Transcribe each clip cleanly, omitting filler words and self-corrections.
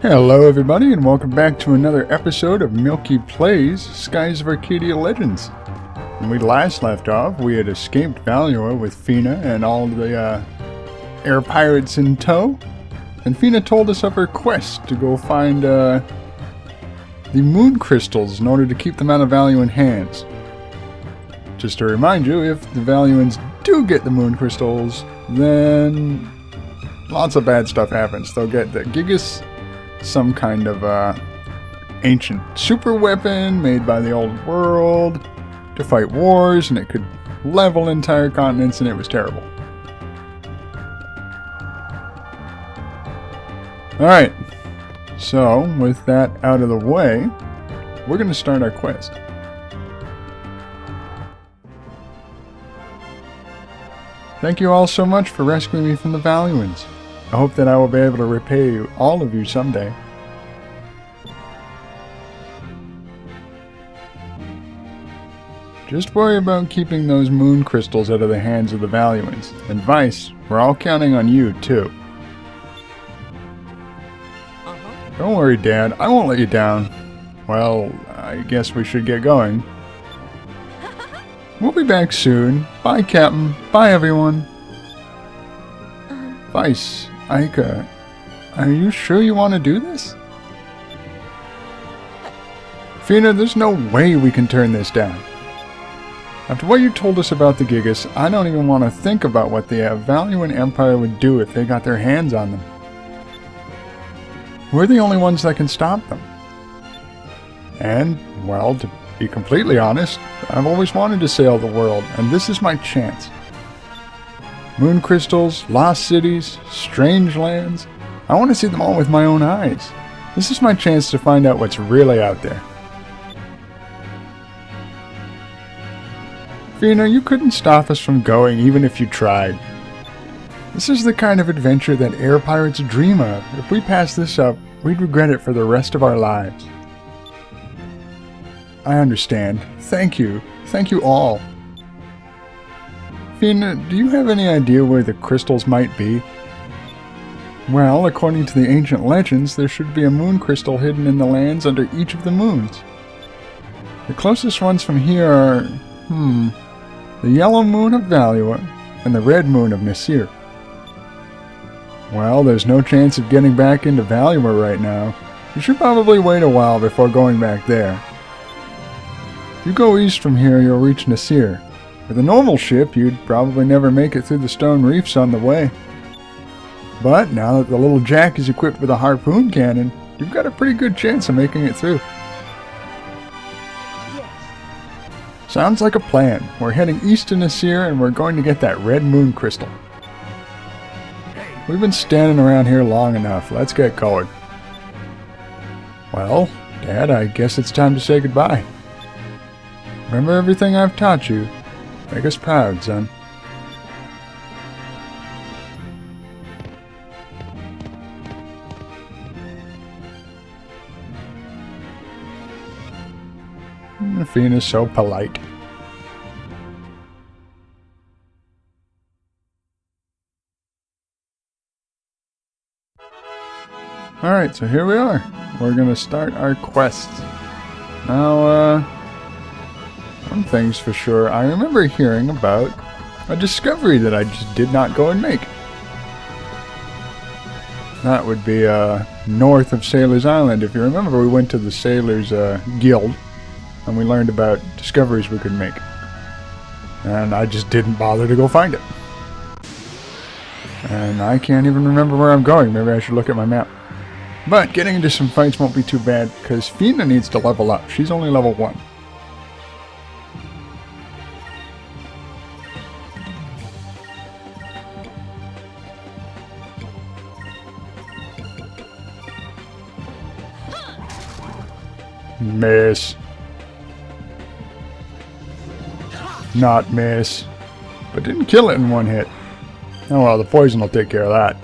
Hello everybody and welcome back to another episode of Milkie Plays Skies of Arcadia Legends. When we last left off, we had escaped Valua with Fina and all of the air pirates in tow. And Fina told us of her quest to go find the moon crystals in order to keep them out of Valuan hands. Just to remind you, if the Valuans do get the moon crystals, then lots of bad stuff happens. They'll get the Gigas, some kind of ancient super weapon made by the old world to fight wars, and it could level entire continents, and it was terrible. Alright, so with that out of the way, we're going to start our quest. Thank you all so much for rescuing me from the Valuans. I hope that I will be able to repay all of you someday. Just worry about keeping those moon crystals out of the hands of the Valuans. And Vice, we're all counting on you, too. Don't worry, Dad. I won't let you down. Well, I guess we should get going. We'll be back soon. Bye, Captain. Bye, everyone. Vice, Aika, are you sure you want to do this? Fina, there's no way we can turn this down. After what you told us about the Gigas, I don't even want to think about what the Valuan Empire would do if they got their hands on them. We're the only ones that can stop them. And, well, to be completely honest, I've always wanted to sail the world, and this is my chance. Moon crystals, lost cities, strange lands. I want to see them all with my own eyes. This is my chance to find out what's really out there. Fina, you couldn't stop us from going even if you tried. This is the kind of adventure that air pirates dream of. If we pass this up, we'd regret it for the rest of our lives. I understand. Thank you. Thank you all. Fina, do you have any idea where the crystals might be? Well, according to the ancient legends, there should be a moon crystal hidden in the lands under each of the moons. The closest ones from here are, the yellow moon of Valua and the red moon of Nasir. Well, there's no chance of getting back into Valua right now. You should probably wait a while before going back there. If you go east from here, you'll reach Nasir. With a normal ship, you'd probably never make it through the stone reefs on the way. But now that the little Jack is equipped with a harpoon cannon, you've got a pretty good chance of making it through. Yes. Sounds like a plan. We're heading east to Nasir, and we're going to get that red moon crystal. We've been standing around here long enough. Let's get going. Well, Dad, I guess it's time to say goodbye. Remember everything I've taught you. Make us proud, son. Fina's so polite. Alright, so here we are. We're gonna start our quest. Now, one thing's for sure, I remember hearing about a discovery that I just did not go and make. That would be north of Sailor's Island. If you remember, we went to the Sailor's Guild, and we learned about discoveries we could make. And I just didn't bother to go find it. And I can't even remember where I'm going. Maybe I should look at my map. But getting into some fights won't be too bad, because Fina needs to level up. She's only level 1. Miss. Not miss. But didn't kill it in one hit. Oh well, the poison will take care of that.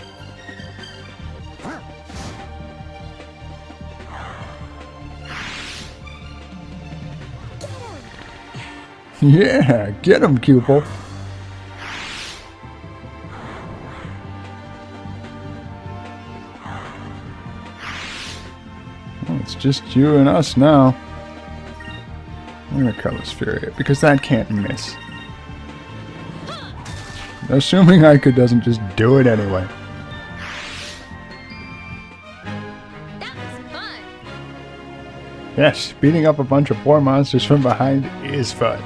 Yeah, get him, Cupel. It's just you and us now. I'm gonna colorless Fury because that can't miss. Assuming Ica doesn't just do it anyway. That was fun. Yes, beating up a bunch of poor monsters from behind is fun.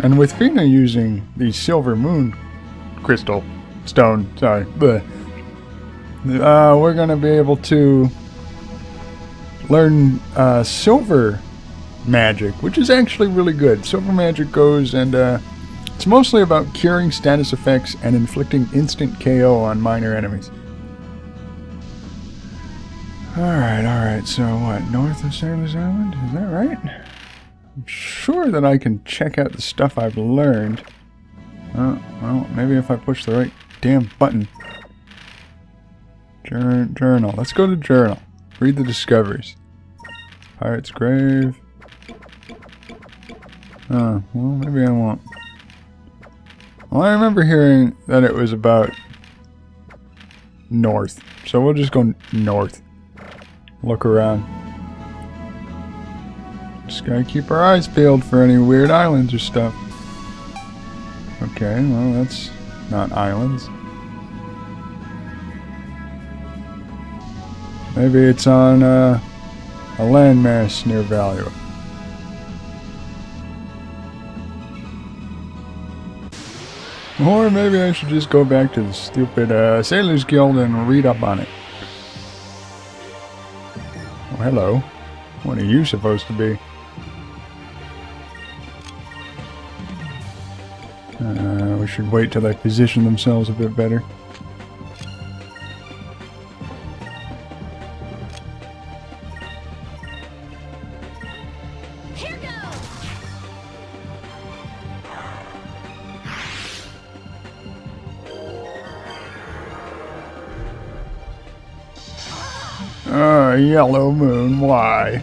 And with Fina using the Silver Moon Crystal Stone, sorry, we're going to be able to learn Silver Magic, which is actually really good. Silver Magic goes and it's mostly about curing status effects and inflicting instant KO on minor enemies. Alright, so what, north of Sailor's Island? Is that right? I'm sure that I can check out the stuff I've learned. Well, maybe if I push the right damn button. Journal. Let's go to journal. Read the discoveries. Pirate's Grave. Oh, well, maybe I won't. Well, I remember hearing that it was about north. So we'll just go north. Look around. Just gotta keep our eyes peeled for any weird islands or stuff. Okay, well that's not islands. Maybe it's on a landmass near Valua. Or maybe I should just go back to the stupid Sailors Guild and read up on it. Oh, hello. What are you supposed to be? We should wait till they position themselves a bit better. Here goes. Yellow moon, why?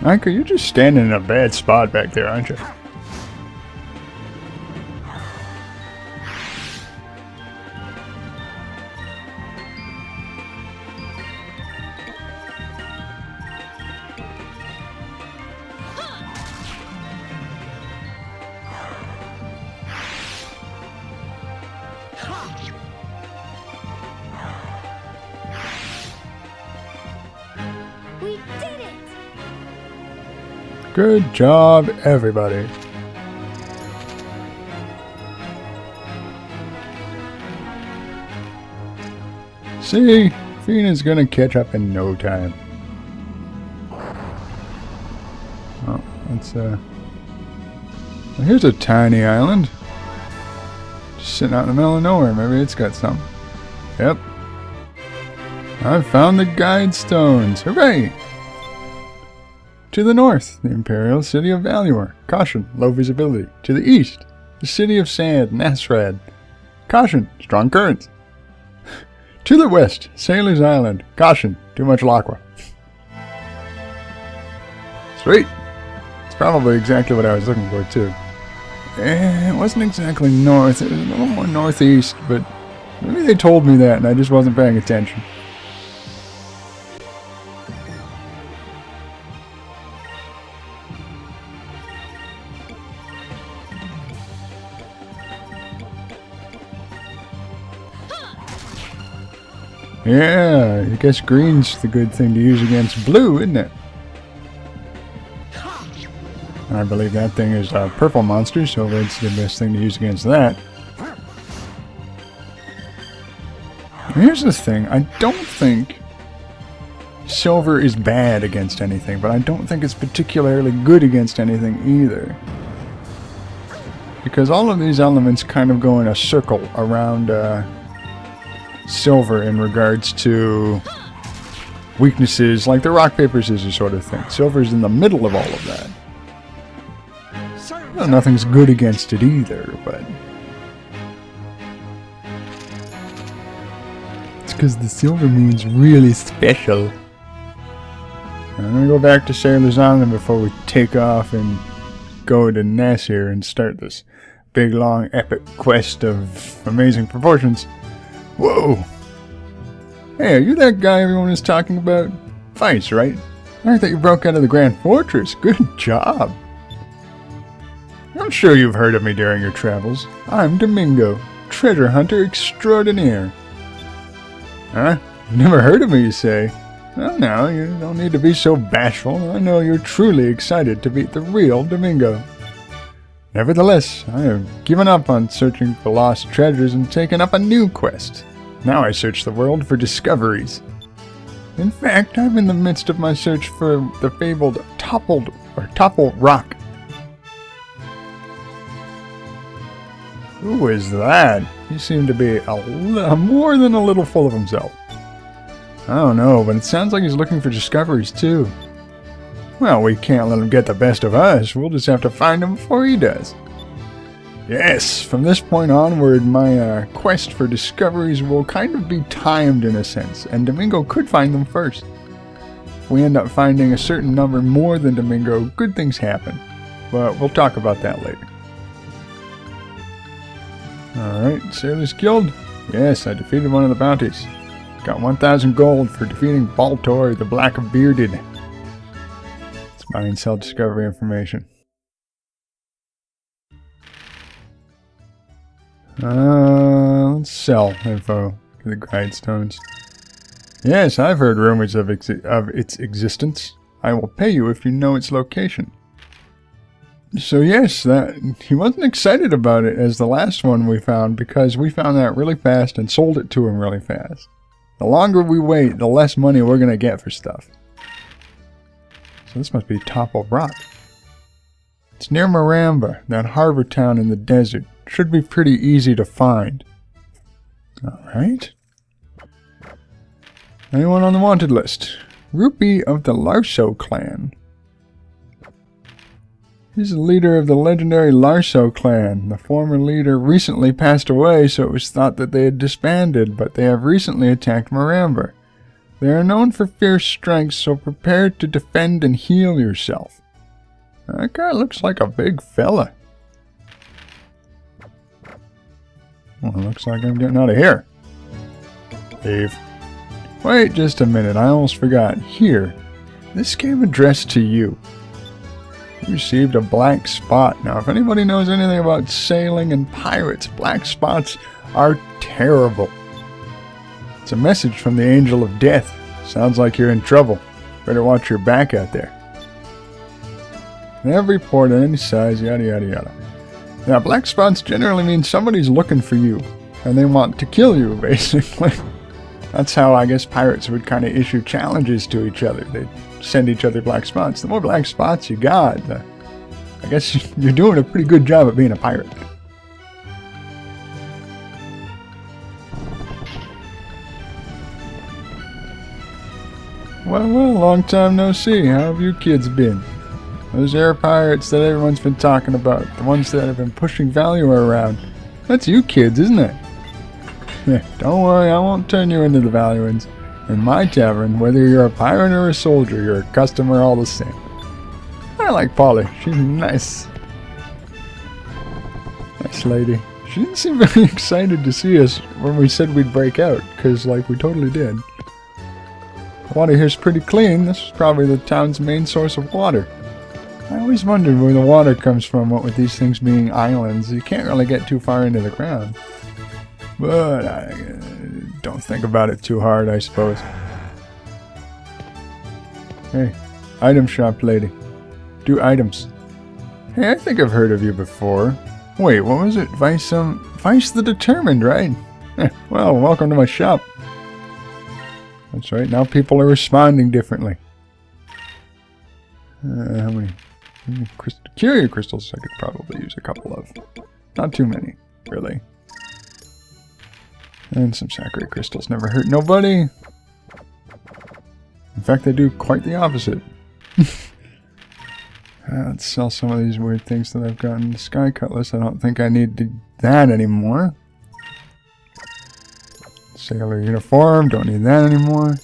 Ica, you're just standing in a bad spot back there, aren't you? We did it! Good job, everybody. See, Fina's gonna catch up in no time. Oh, that's well, here's a tiny island. Just sitting out in the middle of nowhere. Maybe it's got something. Yep. I've found the guide stones. Hooray! To the north, the imperial city of Valua. Caution, low visibility. To the east, the city of Sand, Nasrad. Caution, strong currents. To the west, Sailor's Island. Caution, too much laqua. Sweet. It's probably exactly what I was looking for, too. It wasn't exactly north. It was a little more northeast, but maybe they told me that and I just wasn't paying attention. Yeah, I guess green's the good thing to use against blue, isn't it? I believe that thing is a purple monster, so red's the best thing to use against that. Here's the thing, I don't think silver is bad against anything, but I don't think it's particularly good against anything either. Because all of these elements kind of go in a circle around silver in regards to weaknesses like the rock, paper, scissors sort of thing. Silver's in the middle of all of that. Well, nothing's good against it either, but because the silver moon's really special. I'm gonna go back to Sailor's Island before we take off and go to Ness here and start this big, long, epic quest of amazing proportions. Whoa! Hey, are you that guy everyone is talking about? Vice, right? I thought you broke out of the Grand Fortress. Good job! I'm sure you've heard of me during your travels. I'm Domingo, treasure hunter extraordinaire. Huh? Never heard of me, you say? Oh, no, you don't need to be so bashful. I know you're truly excited to meet the real Domingo. Nevertheless, I have given up on searching for lost treasures and taken up a new quest. Now I search the world for discoveries. In fact, I'm in the midst of my search for the fabled Topple Rock. Who is that? He seemed to be more than a little full of himself. I don't know, but it sounds like he's looking for discoveries too. Well, we can't let him get the best of us. We'll just have to find him before he does. Yes, from this point onward, my quest for discoveries will kind of be timed in a sense, and Domingo could find them first. If we end up finding a certain number more than Domingo, good things happen. But we'll talk about that later. Alright, Sailor's Guild. Yes, I defeated one of the bounties. Got 1,000 gold for defeating Baltor the Black-Bearded. Let's buy and sell discovery information. Let's sell info to the Grindstones. Yes, I've heard rumors of its existence. I will pay you if you know its location. So yes, he wasn't excited about it as the last one we found because we found that really fast and sold it to him really fast. The longer we wait, the less money we're going to get for stuff. So this must be Topple Rock. It's near Maramba, that harbor town in the desert. Should be pretty easy to find. Alright. Anyone on the wanted list? Rupee of the Larso clan. He's the leader of the legendary Larso clan. The former leader recently passed away, so it was thought that they had disbanded, but they have recently attacked Maramba. They are known for fierce strength, so prepare to defend and heal yourself. That guy looks like a big fella. Well, looks like I'm getting out of here. Leave. Wait just a minute, I almost forgot. Here, this came addressed to you. You received a black spot. Now, if anybody knows anything about sailing and pirates, black spots are terrible. It's a message from the Angel of Death. Sounds like you're in trouble. Better watch your back out there. In every port of any size, yada yada yada. Now, black spots generally mean somebody's looking for you, and they want to kill you, basically. That's how I guess pirates would kind of issue challenges to each other. They'd send each other black spots. The more black spots you got, I guess you're doing a pretty good job at being a pirate. Well, long time no see. How have you kids been? Those air pirates that everyone's been talking about, the ones that have been pushing value around. That's you kids, isn't it? Yeah, don't worry, I won't turn you into the Valuans. In my tavern, whether you're a pirate or a soldier, you're a customer all the same. I like Polly. She's nice. Nice lady. She didn't seem very excited to see us when we said we'd break out, because, like, we totally did. The water here's pretty clean. This is probably the town's main source of water. I always wondered where the water comes from, what with these things being islands. You can't really get too far into the ground. But I don't think about it too hard, I suppose. Hey, item shop lady. Do items. Hey, I think I've heard of you before. Wait, what was it? Vice the Determined, right? Well, welcome to my shop. That's right, now people are responding differently. How many curio crystals I could probably use a couple of. Not too many, really. And some sacred crystals never hurt nobody. In fact, they do quite the opposite. Let's sell some of these weird things that I've gotten. The Sky Cutlass, I don't think I need that anymore. Let's Sailor uniform, don't need that anymore.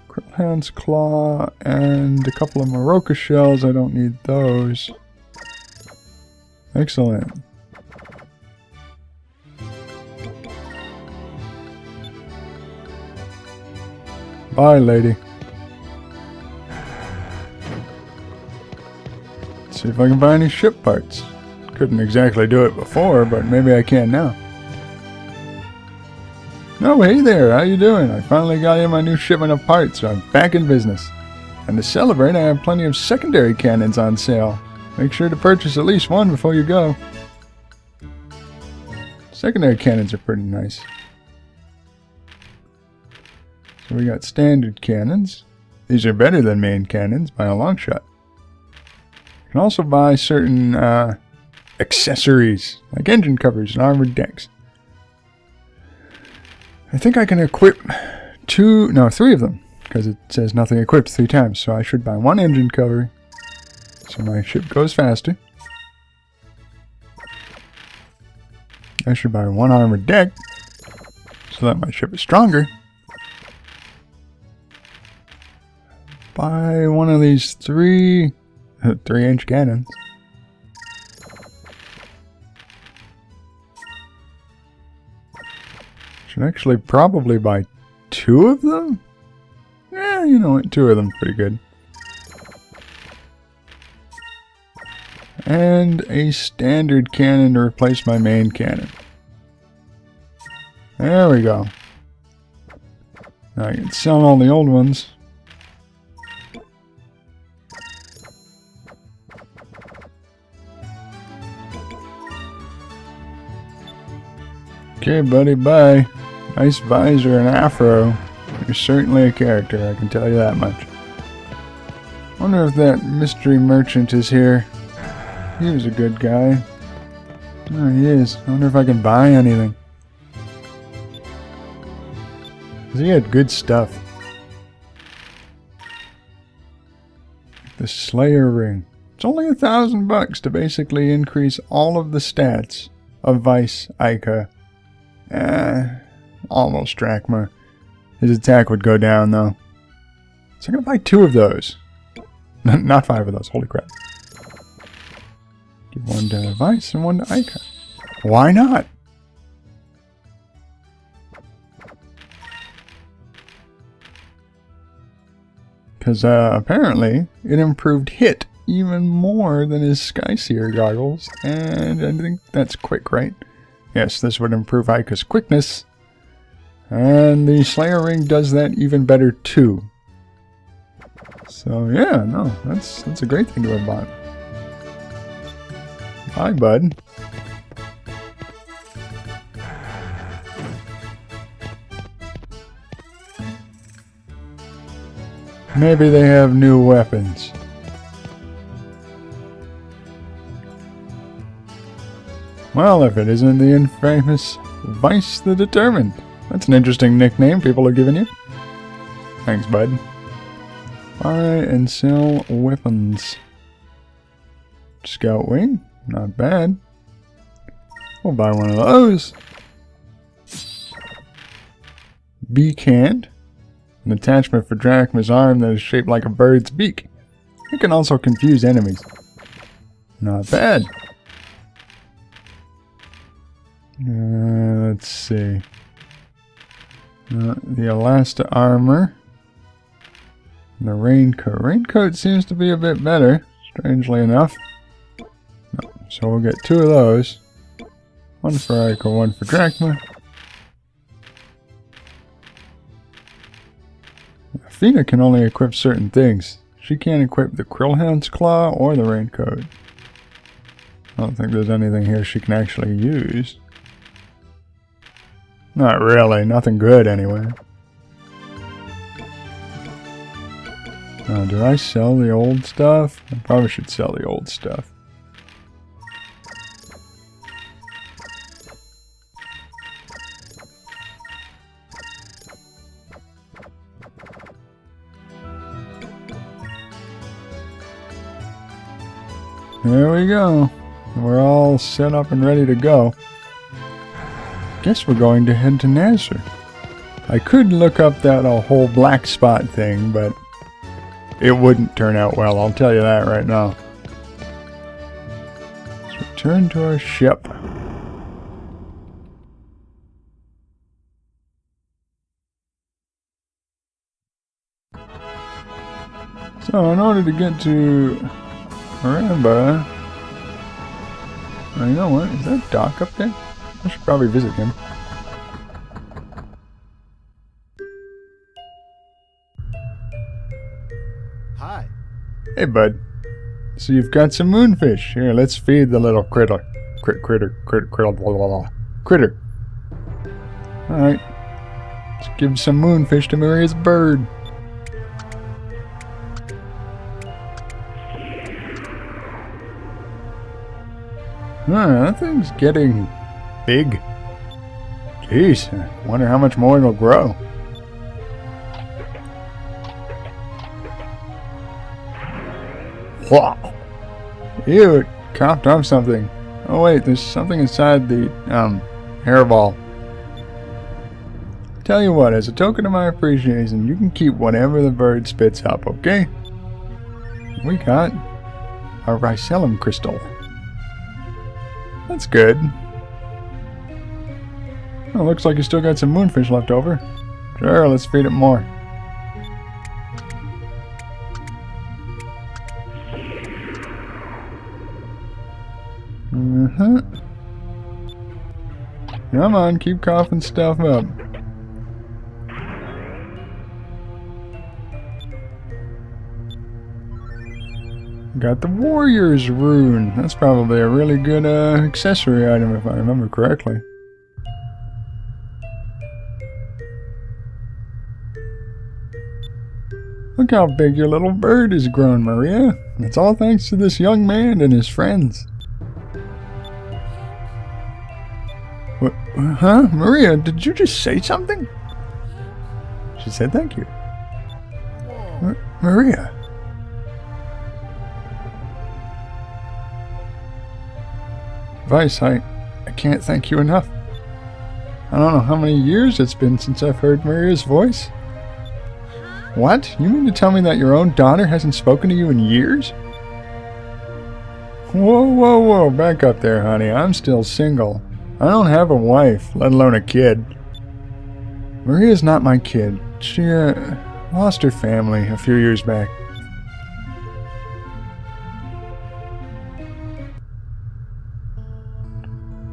Krillhound's claw and a couple of Maroka shells, I don't need those. Excellent. Bye, lady. Let's see if I can buy any ship parts. Couldn't exactly do it before, but maybe I can now. Oh, hey there, how you doing? I finally got in my new shipment of parts, so I'm back in business. And to celebrate, I have plenty of secondary cannons on sale. Make sure to purchase at least one before you go. Secondary cannons are pretty nice. So we got standard cannons. These are better than main cannons by a long shot. You can also buy certain accessories, like engine covers and armored decks. I think I can equip 3 of them, because it says nothing equipped 3 times, so I should buy 1 engine cover, so my ship goes faster. I should buy 1 armored deck, so that my ship is stronger. Buy one of these 3-inch cannons. Should actually probably buy 2 of them? Yeah, you know what, 2 of them pretty good. And a standard cannon to replace my main cannon. There we go. Now I can sell all the old ones. Okay, buddy, bye. Nice visor and afro. You're certainly a character, I can tell you that much. Wonder if that mystery merchant is here. He was a good guy. Oh, he is. I wonder if I can buy anything. 'Cause he had good stuff. The Slayer ring. It's only $1,000 to basically increase all of the stats of Vice Ica. Almost Drachma. His attack would go down though. So I'm gonna buy 2 of those. Not 5 of those, holy crap. Give 1 to Vice and 1 to Ica. Why not? Because apparently it improved hit even more than his Skyseer goggles. And I think that's quick, right? Yes, this would improve Ica's quickness. And the Slayer ring does that even better too. So yeah, no, that's a great thing to have bought. Hi, bud. Maybe they have new weapons. Well, if it isn't the infamous Vice the Determined. That's an interesting nickname people are giving you. Thanks, bud. Buy and sell weapons. Scout wing, not bad. We'll buy one of those. Beak hand. An attachment for Drachma's arm that is shaped like a bird's beak. It can also confuse enemies. Not bad. Let's see. The Elasta armor. The raincoat. Raincoat seems to be a bit better, strangely enough. No, so we'll get 2 of those. 1 for Ica, 1 for Drachma. Athena can only equip certain things. She can't equip the Krillhound's claw or the raincoat. I don't think there's anything here she can actually use. Not really, nothing good anyway. Do I sell the old stuff? I probably should sell the old stuff. There we go. We're all set up and ready to go. guess we're going to head to Nazar. I could look up that whole black spot thing, but it wouldn't turn out well, I'll tell you that right now. Let's return to our ship. So, in order to get to Aramba, you know what? Is that Doc up there? I should probably visit him. Hi. Hey, bud. So you've got some moonfish. Here, let's feed the little critter. Critter. Alright. Let's give some moonfish to Maria's bird. That thing's getting big. Jeez, I wonder how much more it'll grow. Wow. Ew, it coughed up something. Oh wait, there's something inside the, hairball. Tell you what, as a token of my appreciation, you can keep whatever the bird spits up, okay? We got a Ricellum crystal. That's good. Well, looks like you still got some moonfish left over. Sure, let's feed it more. Come on, keep coughing stuff up. Got the Warrior's Rune. That's probably a really good accessory item if I remember correctly. Look how big your little bird has grown, Maria. It's all thanks to this young man and his friends. What? Huh? Maria, did you just say something? She said thank you. Maria. Vice, I can't thank you enough. I don't know how many years it's been since I've heard Maria's voice. What? You mean to tell me that your own daughter hasn't spoken to you in years? Whoa, back up there, honey. I'm still single. I don't have a wife, let alone a kid. Maria's not my kid. She, lost her family a few years back.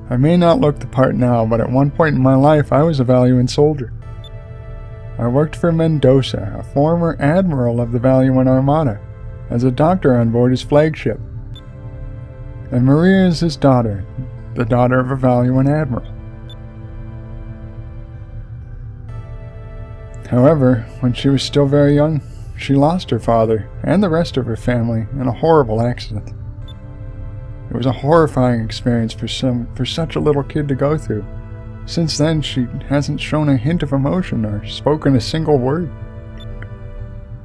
I may not look the part now, but at one point in my life I was a valiant soldier. I worked for Mendoza, a former admiral of the Valiant Armada, as a doctor on board his flagship. And Maria is his daughter, the daughter of a Valiant admiral. However, when she was still very young, she lost her father and the rest of her family in a horrible accident. It was a horrifying experience for such a little kid to go through. Since then, she hasn't shown a hint of emotion or spoken a single word.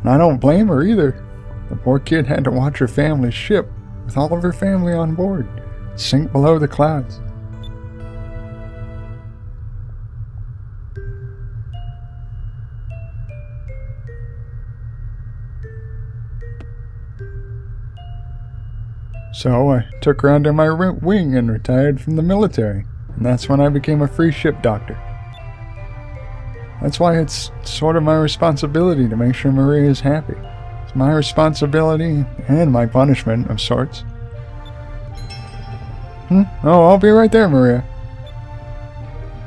And I don't blame her either. The poor kid had to watch her family's ship, with all of her family on board, sink below the clouds. So I took her under my wing and retired from the military, and that's when I became a free ship doctor. That's why it's sort of my responsibility to make sure Maria is happy. It's my responsibility and my punishment of sorts. Oh, I'll be right there, Maria.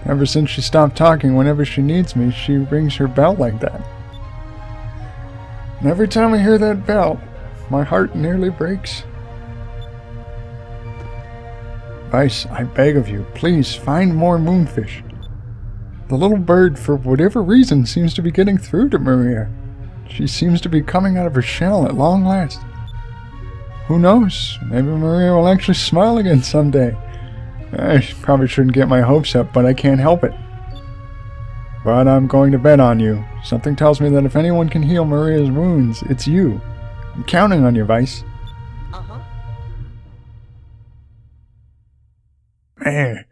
Ever since she stopped talking, whenever she needs me, she rings her bell like that. And every time I hear that bell, my heart nearly breaks. Vice, I beg of you, please find more moonfish. The little bird, for whatever reason, seems to be getting through to Maria. She seems to be coming out of her shell at long last. Who knows? Maybe Maria will actually smile again someday. I probably shouldn't get my hopes up, but I can't help it. But I'm going to bet on you. Something tells me that if anyone can heal Maria's wounds, it's you. I'm counting on you, Vice. Man,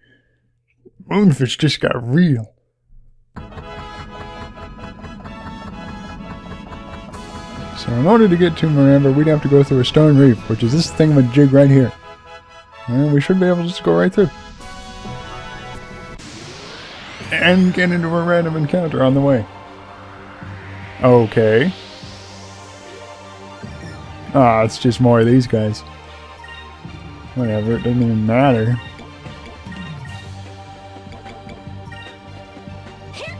Moonfish just got real. So in order to get to Miranda, we'd have to go through a stone reef, which is this thingamajig right here. And we should be able to just go right through. And get into a random encounter on the way. Okay. Ah, it's just more of these guys. Whatever, it doesn't even matter. Here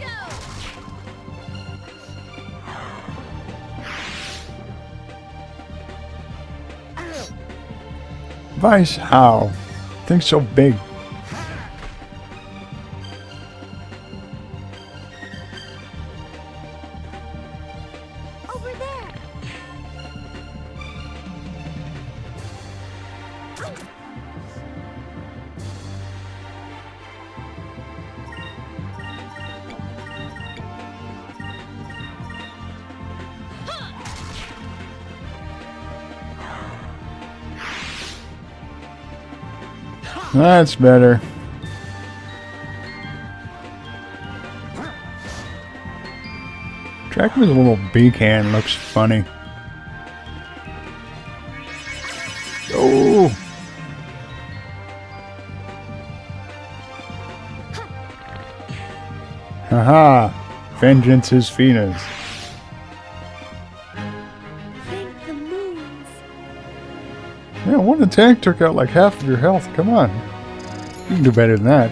goes. Vice, how? Thing's so big. Over there. That's better. Tracking with a little beak hand looks funny. Oh! Haha! Vengeance is Fina's. Thank the moons. Yeah, one attack took out like half of your health. Come on. You can do better than that.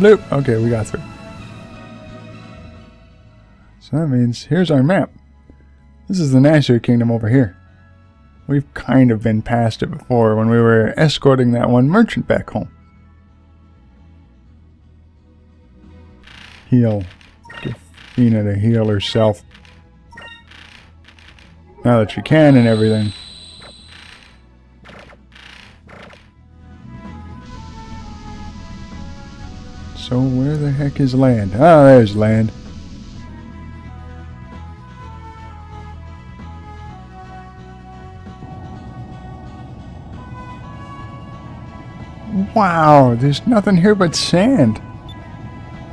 Nope. Okay, we got through. So that means here's our map. This is the Nasir Kingdom over here. We've kind of been past it before when we were escorting that one merchant back home. Heal. Get Fina to heal herself. Now that she can and everything. So where the heck is land? Ah, there's land. Wow, there's nothing here but sand.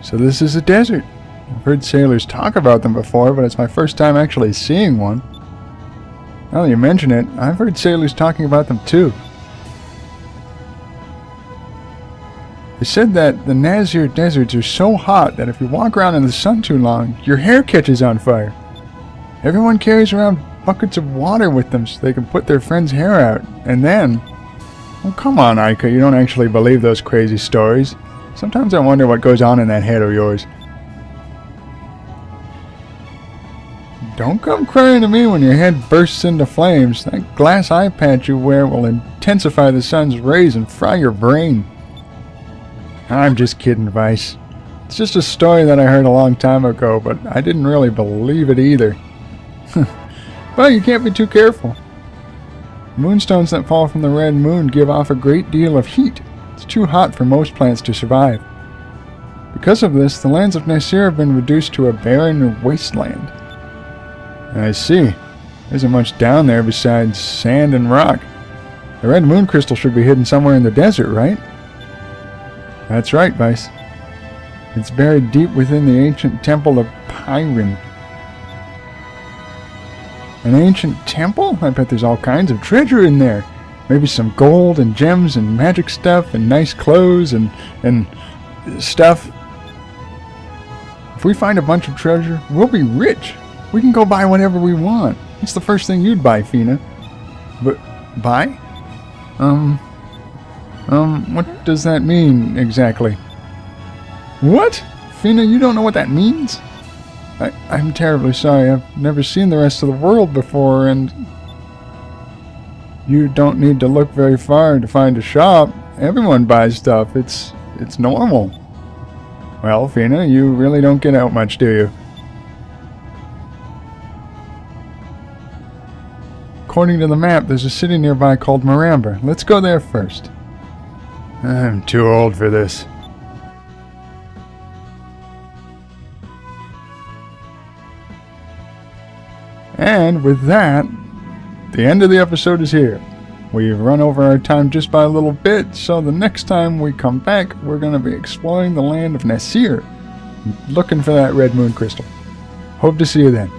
So this is a desert. I've heard sailors talk about them before, but it's my first time actually seeing one. Now that you mention it, I've heard sailors talking about them too. They said that the Nasir deserts are so hot that if you walk around in the sun too long, your hair catches on fire. Everyone carries around buckets of water with them so they can put their friend's hair out. And then... Oh, come on, Aika, you don't actually believe those crazy stories. Sometimes I wonder what goes on in that head of yours. Don't come crying to me when your head bursts into flames. That glass eye patch you wear will intensify the sun's rays and fry your brain. I'm just kidding, Vice. It's just a story that I heard a long time ago, but I didn't really believe it either. Well, you can't be too careful. Moonstones that fall from the red moon give off a great deal of heat. It's too hot for most plants to survive. Because of this, the lands of Nasir have been reduced to a barren wasteland. I see. There isn't much down there besides sand and rock. The red moon crystal should be hidden somewhere in the desert, right? That's right, Vice. It's buried deep within the ancient temple of Pyrin. An ancient temple? I bet there's all kinds of treasure in there. Maybe some gold and gems and magic stuff and nice clothes and stuff. If we find a bunch of treasure, we'll be rich. We can go buy whatever we want. It's the first thing you'd buy, Fina. But, buy? What does that mean, exactly? What? Fina, you don't know what that means? I'm terribly sorry. I've never seen the rest of the world before, and... You don't need to look very far to find a shop. Everyone buys stuff. It's normal. Well, Fina, you really don't get out much, do you? According to the map, there's a city nearby called Miranda. Let's go there first. I'm too old for this. And with that, the end of the episode is here. We've run over our time just by a little bit, so the next time we come back, we're going to be exploring the land of Nasir, looking for that red moon crystal. Hope to see you then.